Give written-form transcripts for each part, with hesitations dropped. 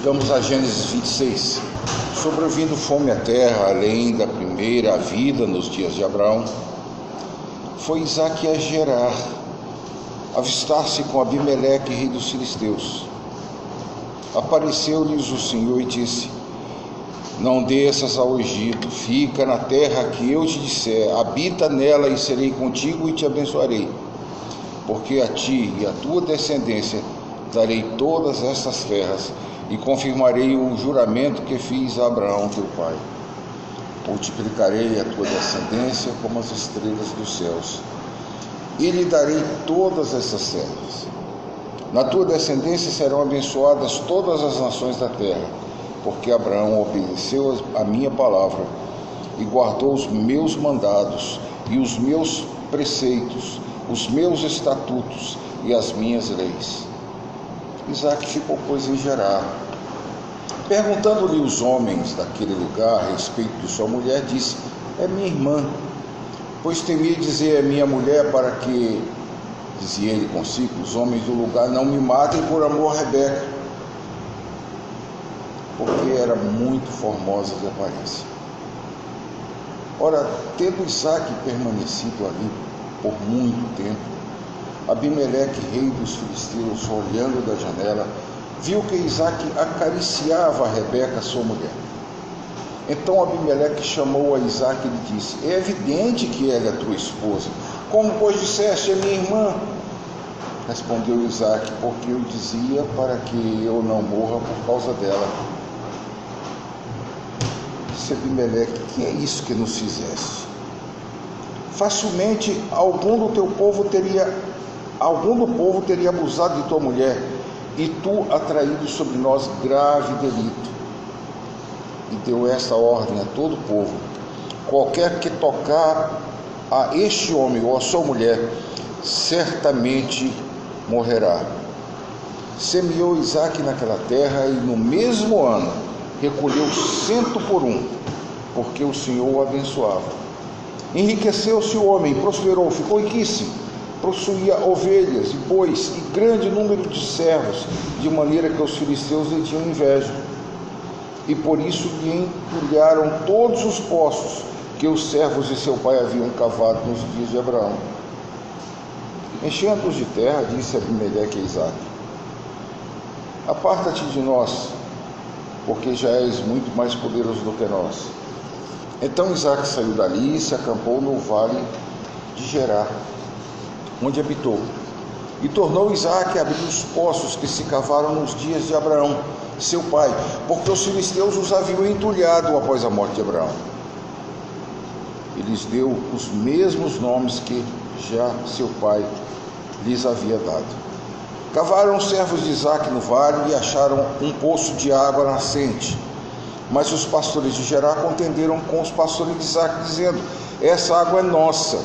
Chegamos a Gênesis 26. Sobrevindo fome à terra, além da primeira vida nos dias de Abraão, foi Isaque a Gerar, avistar-se com Abimeleque, rei dos filisteus. Apareceu-lhes o Senhor e disse: não desças ao Egito, fica na terra que eu te disser, habita nela e serei contigo e te abençoarei, porque a ti e à tua descendência darei todas estas terras e confirmarei o juramento que fiz a Abraão teu pai. Multiplicarei a tua descendência como as estrelas dos céus e lhe darei todas essas terras. Na tua descendência serão abençoadas todas as nações da terra, porque Abraão obedeceu a minha palavra e guardou os meus mandados e os meus preceitos, os meus estatutos e as minhas leis. Isaque ficou, pois, em Gerar. Perguntando-lhe os homens daquele lugar a respeito de sua mulher, disse: é minha irmã. Pois temia dizer a minha mulher, para que, dizia ele consigo, os homens do lugar não me matem por amor a Rebeca, porque era muito formosa de aparência. Ora, tendo Isaque permanecido ali por muito tempo, Abimeleque, rei dos filisteus, olhando da janela, viu que Isaque acariciava a Rebeca, sua mulher. Então Abimeleque chamou a Isaque e lhe disse: é evidente que ela é tua esposa. Como, pois, disseste, é minha irmã? Respondeu Isaque: porque eu dizia para que eu não morra por causa dela. Disse Abimeleque: que é isso que nos fizeste? Facilmente algum do povo teria abusado de tua mulher, e tu atraído sobre nós grave delito. E deu esta ordem a todo o povo: qualquer que tocar a este homem ou a sua mulher, certamente morrerá. Semeou Isaque naquela terra, e no mesmo ano recolheu 100 por 1, porque o Senhor o abençoava. Enriqueceu-se o homem, prosperou, ficou riquíssimo, possuía ovelhas e bois e grande número de servos, de maneira que os filisteus lhe tinham inveja. E por isso lhe entulharam todos os poços que os servos de seu pai haviam cavado nos dias de Abraão. Enchendo-os de terra, disse Abimeleque a Isaque: aparta-te de nós, porque já és muito mais poderoso do que nós. Então Isaque saiu dali e se acampou no vale de Gerar, onde habitou. E tornou Isaque a abrir os poços que se cavaram nos dias de Abraão, seu pai, porque os filisteus os haviam entulhado após a morte de Abraão. E lhes deu os mesmos nomes que já seu pai lhes havia dado. Cavaram os servos de Isaque no vale e acharam um poço de água nascente. Mas os pastores de Gerar contenderam com os pastores de Isaque, dizendo: essa água é nossa.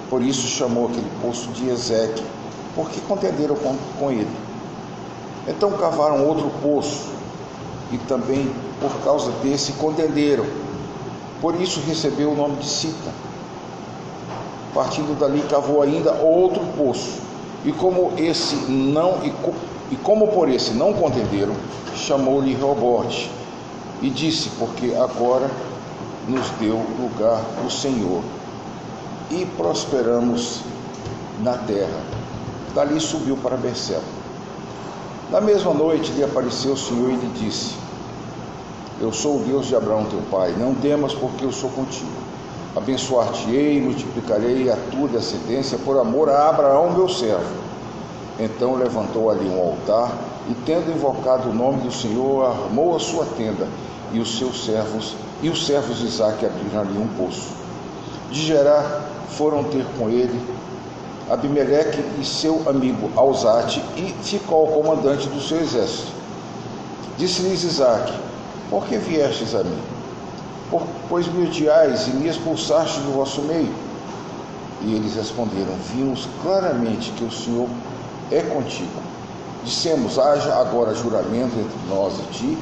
Por isso chamou aquele poço de Ezeque, porque contenderam com ele. Então cavaram outro poço, e também por causa desse contenderam. Por isso recebeu o nome de Sita. Partindo dali, cavou ainda outro poço, e como por esse não contenderam, chamou-lhe Reobote, e disse: porque agora nos deu lugar o Senhor, e prosperamos na terra. Dali subiu para Berseba. Na mesma noite lhe apareceu o Senhor e lhe disse: eu sou o Deus de Abraão teu pai, não temas, porque eu sou contigo. Abençoar-te-ei e multiplicarei a tua descendência por amor a Abraão meu servo. Então levantou ali um altar, e tendo invocado o nome do Senhor, armou a sua tenda, e os servos de Isaque abriram ali um poço. De Gerar foram ter com ele Abimeleque e seu amigo Alzate, e ficou o comandante do seu exército. Disse-lhes Isaque: por que viestes a mim? Pois me odiais e me expulsastes do vosso meio. E eles responderam: vimos claramente que o Senhor é contigo. Dissemos: haja agora juramento entre nós e ti,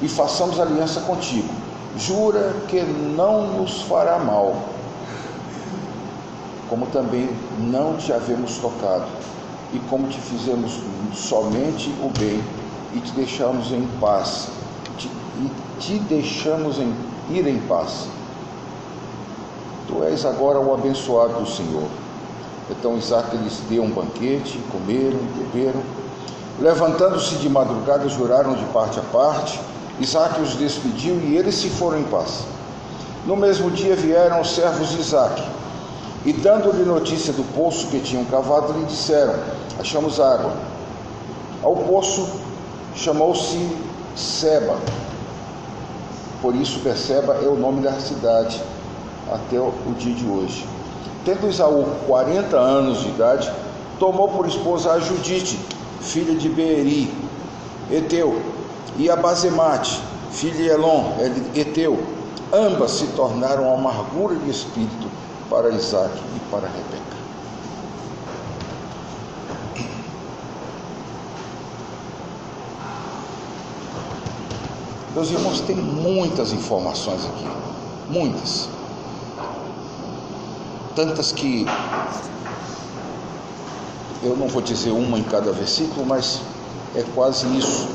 e façamos aliança contigo. Jura que não nos fará mal, como também não te havemos tocado, e como te fizemos somente o bem, e te deixamos em paz, ir em paz. Tu és agora o abençoado do Senhor. Então Isaque lhes deu um banquete, comeram, beberam. Levantando-se de madrugada, juraram de parte a parte. Isaque os despediu e eles se foram em paz. No mesmo dia vieram os servos de Isaque, e dando-lhe notícia do poço que tinham cavado, lhe disseram: achamos água. Ao poço chamou-se Seba. Por isso Berseba é o nome da cidade até o dia de hoje. Tendo Esaú 40 anos de idade, tomou por esposa a Judite, filha de Beeri, Eteu, e a Basemate, filha de Elon, Eteu. Ambas se tornaram amargura de espírito para Isaque e para Rebeca. Meus irmãos, tem muitas informações aqui, muitas. Tantas que eu não vou dizer uma em cada versículo, mas é quase isso.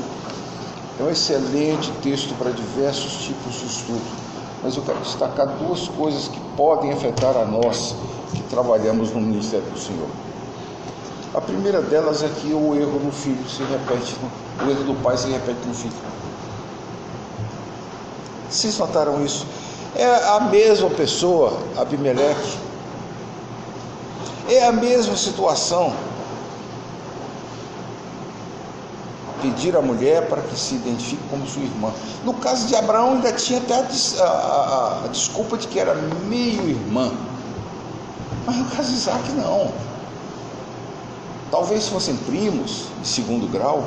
É um excelente texto para diversos tipos de estudo. Mas eu quero destacar duas coisas que podem afetar a nós que trabalhamos no ministério do Senhor. A primeira delas é que o erro do filho se repete, o erro do pai se repete no filho. Vocês notaram isso? É a mesma pessoa, Abimeleque. É a mesma situação. Pedir à mulher para que se identifique como sua irmã. No caso de Abraão ainda tinha até a desculpa de que era meio irmã. Mas no caso de Isaque não. Talvez fossem primos de segundo grau.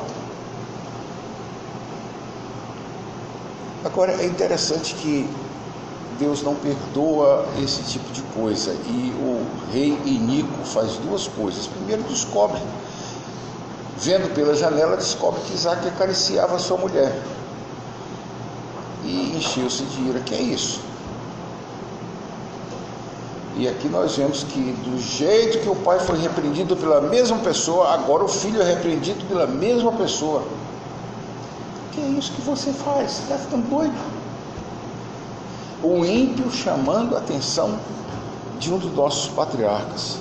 Agora é interessante que Deus não perdoa esse tipo de coisa. E o rei Inico faz duas coisas. Primeiro, descobre. Vendo pela janela, descobre que Isaque acariciava a sua mulher. E encheu-se de ira. Que é isso? E aqui nós vemos que do jeito que o pai foi repreendido pela mesma pessoa, agora o filho é repreendido pela mesma pessoa. Que é isso que você faz? Você está ficando doido? O ímpio chamando a atenção de um dos nossos patriarcas.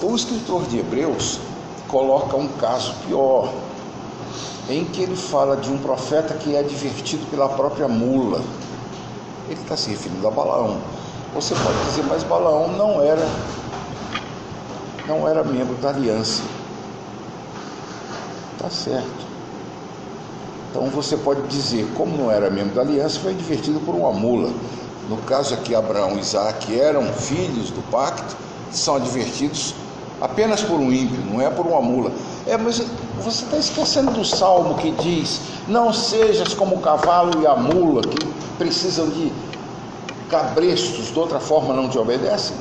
O escritor de Hebreus coloca um caso pior, em que ele fala de um profeta que é advertido pela própria mula. Ele está se referindo a Balaão. Você pode dizer, mas Balaão não era membro da aliança. Está certo. Então você pode dizer, como não era membro da aliança, foi advertido por uma mula. No caso aqui, Abraão e Isaque eram filhos do pacto, são advertidos apenas por um ímpio, não é por uma mula. Mas você está esquecendo do salmo que diz: não sejas como o cavalo e a mula, que precisam de cabrestos, de outra forma não te obedecem.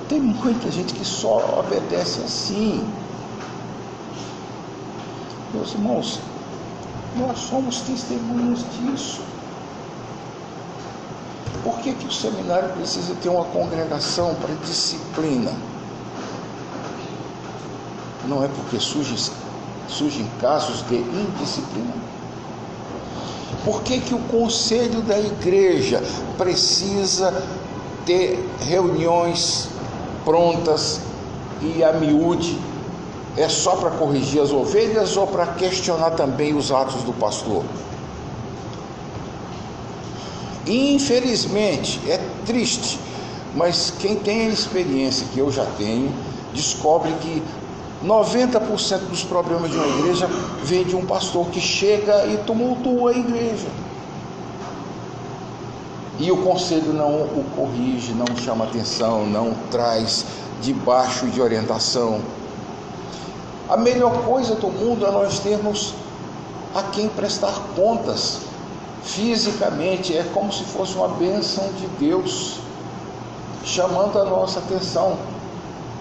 Tem muita gente que só obedece assim. Meus irmãos, nós somos testemunhas disso. Por que o seminário precisa ter uma congregação para disciplina? Não é porque surgem casos de indisciplina? Por que o conselho da igreja precisa ter reuniões prontas e a miúde? É só para corrigir as ovelhas ou para questionar também os atos do pastor? Infelizmente, é triste, mas quem tem a experiência que eu já tenho, descobre que 90% dos problemas de uma igreja vem de um pastor que chega e tumultua a igreja. E o conselho não o corrige, não chama atenção, não traz debaixo de orientação. A melhor coisa do mundo é nós termos a quem prestar contas. Fisicamente, é como se fosse uma bênção de Deus chamando a nossa atenção.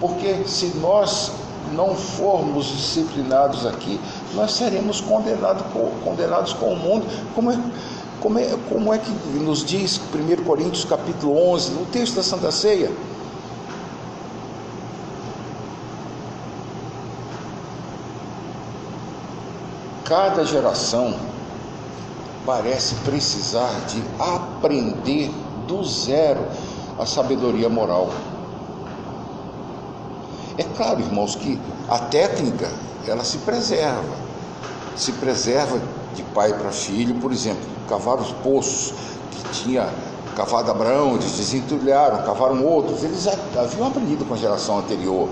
Porque se nós não formos disciplinados aqui, nós seremos condenados com o mundo. Como é que nos diz 1 Coríntios capítulo 11, no texto da Santa Ceia? Cada geração parece precisar de aprender do zero a sabedoria moral. É claro, irmãos, que a técnica, ela se preserva de pai para filho. Por exemplo, cavaram os poços que tinha cavado Abraão, eles desentulharam, cavaram outros, eles haviam aprendido com a geração anterior.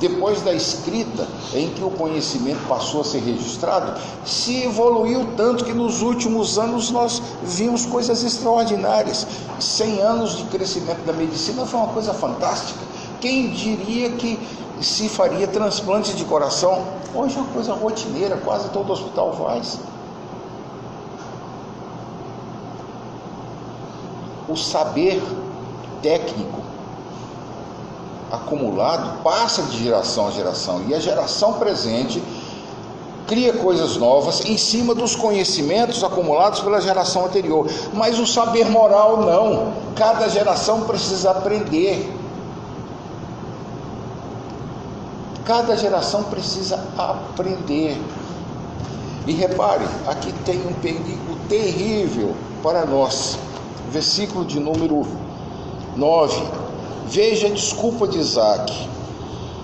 Depois da escrita, em que o conhecimento passou a ser registrado, se evoluiu tanto que nos últimos anos nós vimos coisas extraordinárias. 100 anos de crescimento da medicina foi uma coisa fantástica. Quem diria que se faria transplante de coração? Hoje é uma coisa rotineira, quase todo hospital faz. O saber técnico acumulado passa de geração a geração, e a geração presente cria coisas novas em cima dos conhecimentos acumulados pela geração anterior. Mas o saber moral não, cada geração precisa aprender. Cada geração precisa aprender. E repare, aqui tem um perigo terrível para nós. Versículo de número 9. Veja a desculpa de Isaac.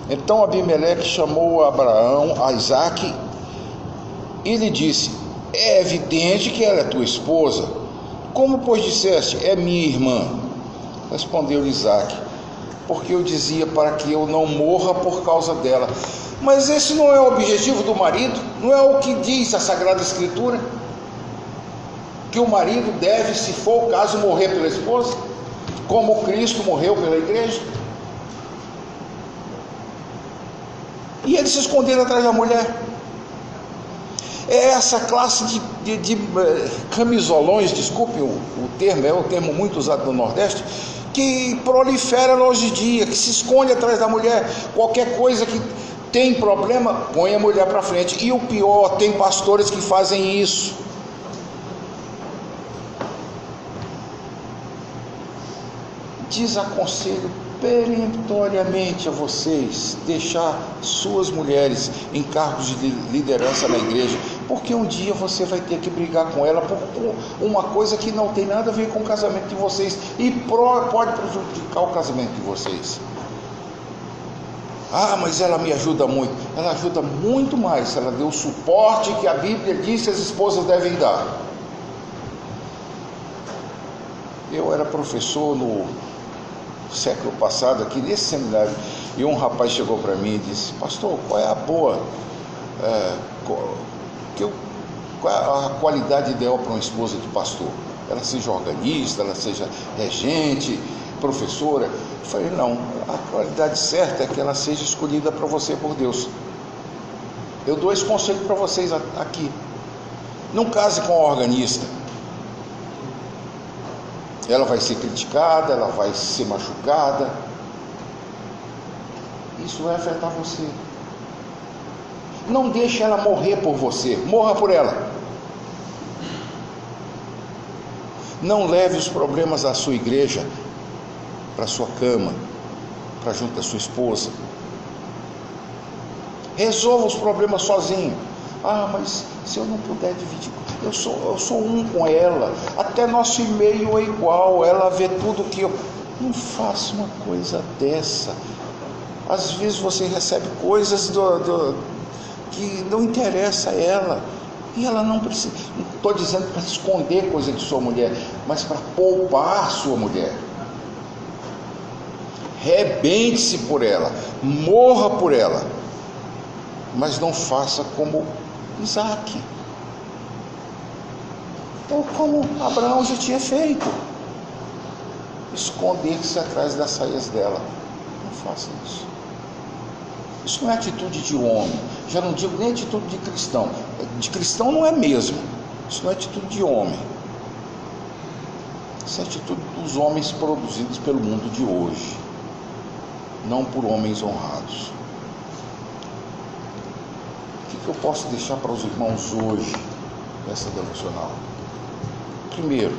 Então Abimeleque chamou a Isaac e lhe disse: é evidente que ela é tua esposa. Como, pois, disseste, é minha irmã? Respondeu Isaac: porque eu dizia para que eu não morra por causa dela. Mas esse não é o objetivo do marido? Não é o que diz a Sagrada Escritura? Que o marido deve, se for o caso, morrer pela esposa, como Cristo morreu pela igreja? E ele se esconder atrás da mulher. É essa classe de camisolões, desculpe o termo, é um termo muito usado no Nordeste, que prolifera hoje em dia, que se esconde atrás da mulher. Qualquer coisa que tem problema, põe a mulher para frente. E o pior, tem pastores que fazem isso. Desaconselho peremptoriamente a vocês deixar suas mulheres em cargos de liderança na igreja, porque um dia você vai ter que brigar com ela por uma coisa que não tem nada a ver com o casamento de vocês e pode prejudicar o casamento de vocês. Ah, mas ela me ajuda muito. Ela ajuda muito mais se ela deu o suporte que a Bíblia diz que as esposas devem dar. Eu era professor no século passado aqui nesse seminário, e um rapaz chegou para mim e disse: pastor, qual é a qual é a qualidade ideal para uma esposa de pastor? Ela seja organista, ela seja regente, professora? Eu falei: não, a qualidade certa é que ela seja escolhida para você por Deus. Eu dou esse conselho para vocês aqui: não case com a organista. Ela vai ser criticada, ela vai ser machucada. Isso vai afetar você. Não deixe ela morrer por você, morra por ela. Não leve os problemas da sua igreja para sua cama, para junto da sua esposa. Resolva os problemas sozinho. Ah, mas se eu não puder dividir, eu sou um com ela, até nosso e-mail é igual, ela vê tudo que eu... Não faça uma coisa dessa. Às vezes você recebe coisas que não interessa a ela, e ela não precisa. Não estou dizendo para esconder coisa de sua mulher, mas para poupar sua mulher. Rebente-se por ela, morra por ela, mas não faça como Isaac, ou como Abraão já tinha feito, esconder-se atrás das saias dela. Não faça isso. Isso não é atitude de homem. Já não digo nem atitude de cristão. De cristão não é mesmo. Isso não é atitude de homem. Isso é atitude dos homens produzidos pelo mundo de hoje, não por homens honrados. O que eu posso deixar para os irmãos hoje nessa devocional? Primeiro,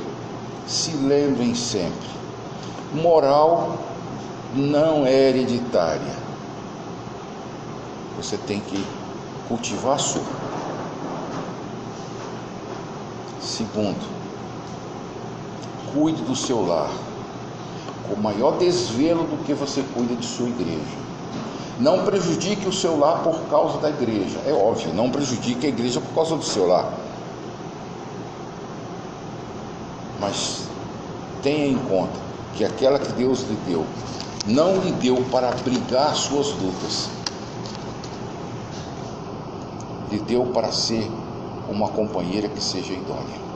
se lembrem sempre: moral não é hereditária. Você tem que cultivar a sua. Segundo, cuide do seu lar com maior desvelo do que você cuida de sua igreja. Não prejudique o seu lar por causa da igreja. É óbvio, não prejudique a igreja por causa do seu lar. Mas tenha em conta que aquela que Deus lhe deu, não lhe deu para abrigar suas lutas. Lhe deu para ser uma companheira que seja idônea.